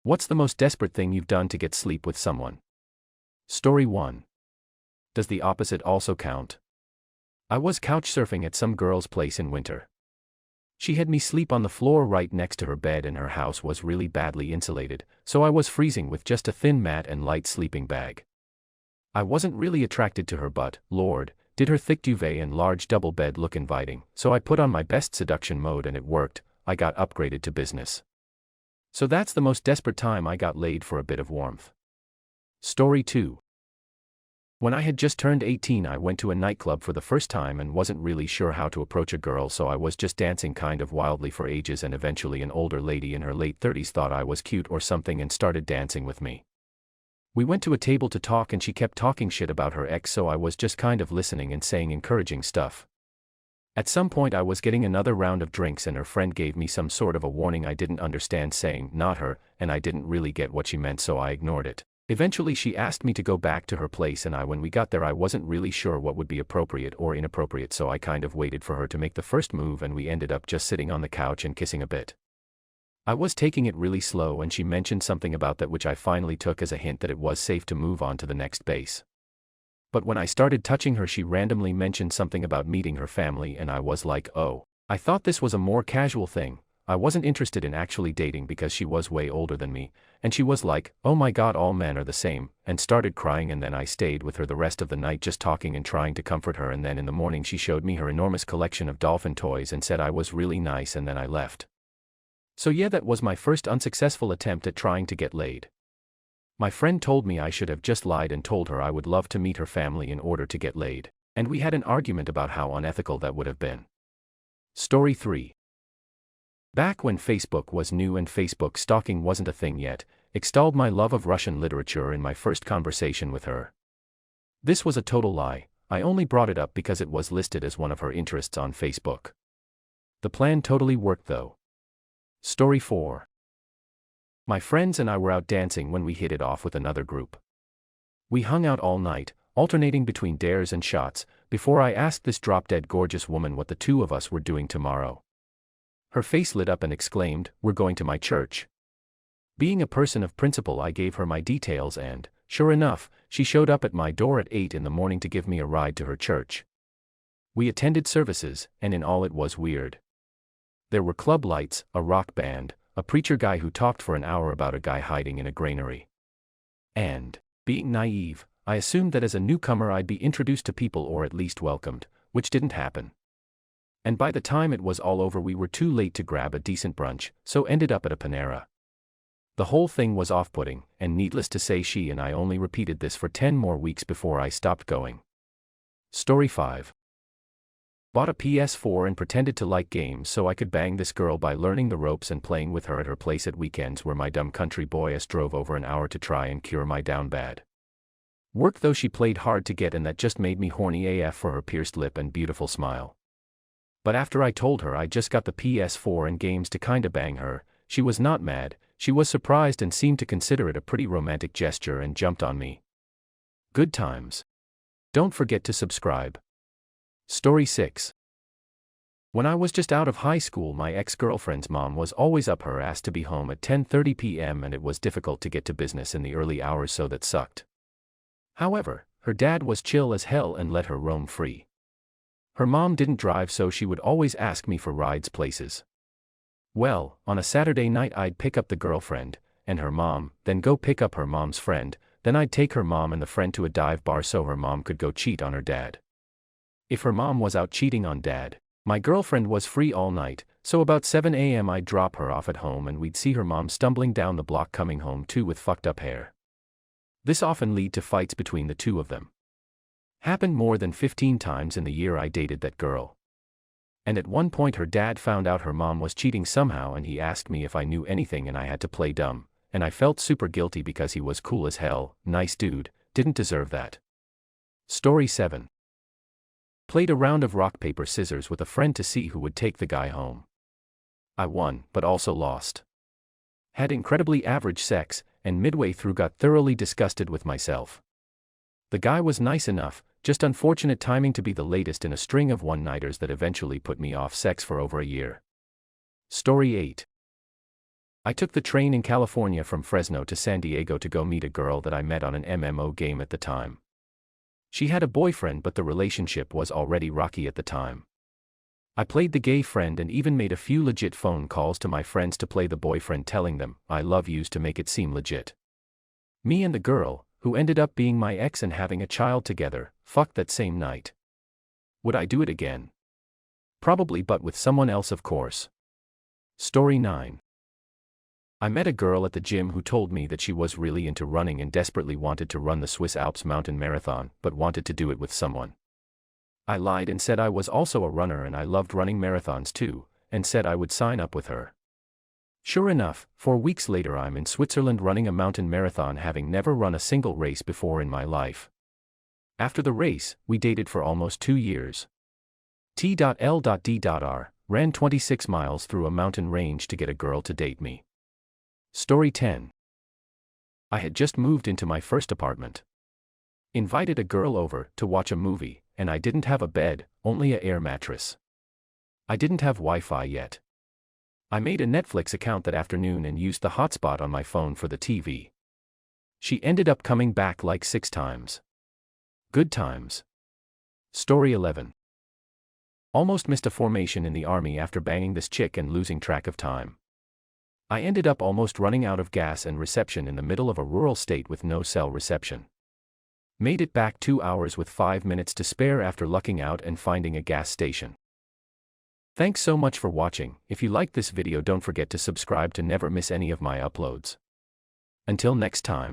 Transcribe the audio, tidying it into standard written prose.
What's the most desperate thing you've done to get sleep with someone? Story 1. Does the opposite also count? I was couch surfing at some girl's place in winter. She had me sleep on the floor right next to her bed, and her house was really badly insulated, so I was freezing with just a thin mat and light sleeping bag. I wasn't really attracted to her, but, Lord, did her thick duvet and large double bed look inviting, so I put on my best seduction mode and it worked. I got upgraded to business. So that's the most desperate time I got laid for a bit of warmth. Story 2. When I had just turned 18, I went to a nightclub for the first time and wasn't really sure how to approach a girl, so I was just dancing kind of wildly for ages, and eventually an older lady in her late 30s thought I was cute or something and started dancing with me. We went to a table to talk and she kept talking shit about her ex, so I was just kind of listening and saying encouraging stuff. At some point I was getting another round of drinks and her friend gave me some sort of a warning I didn't understand, saying, "Not her," and I didn't really get what she meant, so I ignored it. Eventually she asked me to go back to her place, and when we got there I wasn't really sure what would be appropriate or inappropriate, so I kind of waited for her to make the first move and we ended up just sitting on the couch and kissing a bit. I was taking it really slow and she mentioned something about that, which I finally took as a hint that it was safe to move on to the next base. But when I started touching her she randomly mentioned something about meeting her family, and I was like, oh. I thought this was a more casual thing. I wasn't interested in actually dating because she was way older than me, and she was like, "Oh my god, all men are the same," and started crying, and then I stayed with her the rest of the night just talking and trying to comfort her, and then in the morning she showed me her enormous collection of dolphin toys and said I was really nice, and then I left. So yeah, that was my first unsuccessful attempt at trying to get laid. My friend told me I should have just lied and told her I would love to meet her family in order to get laid, and we had an argument about how unethical that would have been. Story 3. Back when Facebook was new and Facebook stalking wasn't a thing yet, extolled my love of Russian literature in my first conversation with her. This was a total lie. I only brought it up because it was listed as one of her interests on Facebook. The plan totally worked though. Story 4. My friends and I were out dancing when we hit it off with another group. We hung out all night, alternating between dares and shots, before I asked this drop-dead gorgeous woman what the two of us were doing tomorrow. Her face lit up and exclaimed, "We're going to my church." Being a person of principle, I gave her my details and, sure enough, she showed up at my door at 8 in the morning to give me a ride to her church. We attended services, and in all it was weird. There were club lights, a rock band, a preacher guy who talked for an hour about a guy hiding in a granary. And, being naive, I assumed that as a newcomer I'd be introduced to people or at least welcomed, which didn't happen. And by the time it was all over we were too late to grab a decent brunch, so ended up at a Panera. The whole thing was off-putting, and needless to say she and I only repeated this for 10 more weeks before I stopped going. Story 5. Bought a PS4 and pretended to like games so I could bang this girl by learning the ropes and playing with her at her place at weekends, where my dumb country boy ass drove over an hour to try and cure my down bad. Work though she played hard to get, and that just made me horny AF for her pierced lip and beautiful smile. But after I told her I just got the PS4 and games to kinda bang her, she was not mad, she was surprised and seemed to consider it a pretty romantic gesture and jumped on me. Good times. Don't forget to subscribe. Story 6. When I was just out of high school, my ex-girlfriend's mom was always up her ass to be home at 10:30 p.m. and it was difficult to get to business in the early hours, so that sucked. However, her dad was chill as hell and let her roam free. Her mom didn't drive, so she would always ask me for rides places. Well, on a Saturday night I'd pick up the girlfriend and her mom, then go pick up her mom's friend, then I'd take her mom and the friend to a dive bar so her mom could go cheat on her dad. If her mom was out cheating on dad, my girlfriend was free all night, so about 7 a.m. I'd drop her off at home and we'd see her mom stumbling down the block coming home too with fucked up hair. This often led to fights between the two of them. Happened more than 15 times in the year I dated that girl. And at one point her dad found out her mom was cheating somehow and he asked me if I knew anything, and I had to play dumb, and I felt super guilty because he was cool as hell, nice dude, didn't deserve that. Story 7. Played a round of rock paper scissors with a friend to see who would take the guy home. I won, but also lost. Had incredibly average sex, and midway through got thoroughly disgusted with myself. The guy was nice enough, just unfortunate timing to be the latest in a string of one-nighters that eventually put me off sex for over a year. Story 8. I took the train in California from Fresno to San Diego to go meet a girl that I met on an MMO game at the time. She had a boyfriend, but the relationship was already rocky at the time. I played the gay friend and even made a few legit phone calls to my friends to play the boyfriend, telling them, "I love yous," to make it seem legit. Me and the girl, who ended up being my ex and having a child together, fucked that same night. Would I do it again? Probably, but with someone else, of course. Story 9. I met a girl at the gym who told me that she was really into running and desperately wanted to run the Swiss Alps Mountain Marathon, but wanted to do it with someone. I lied and said I was also a runner and I loved running marathons too, and said I would sign up with her. Sure enough, 4 weeks later I'm in Switzerland running a mountain marathon, having never run a single race before in my life. After the race, we dated for almost 2 years. T.L.D.R. ran 26 miles through a mountain range to get a girl to date me. Story 10. I had just moved into my first apartment. Invited a girl over to watch a movie, and I didn't have a bed, only a air mattress. I didn't have Wi-Fi yet. I made a Netflix account that afternoon and used the hotspot on my phone for the TV. She ended up coming back like 6 times. Good times. Story 11. Almost missed a formation in the army after banging this chick and losing track of time. I ended up almost running out of gas and reception in the middle of a rural state with no cell reception. Made it back 2 hours with 5 minutes to spare after lucking out and finding a gas station. Thanks so much for watching. If you liked this video, don't forget to subscribe to never miss any of my uploads. Until next time.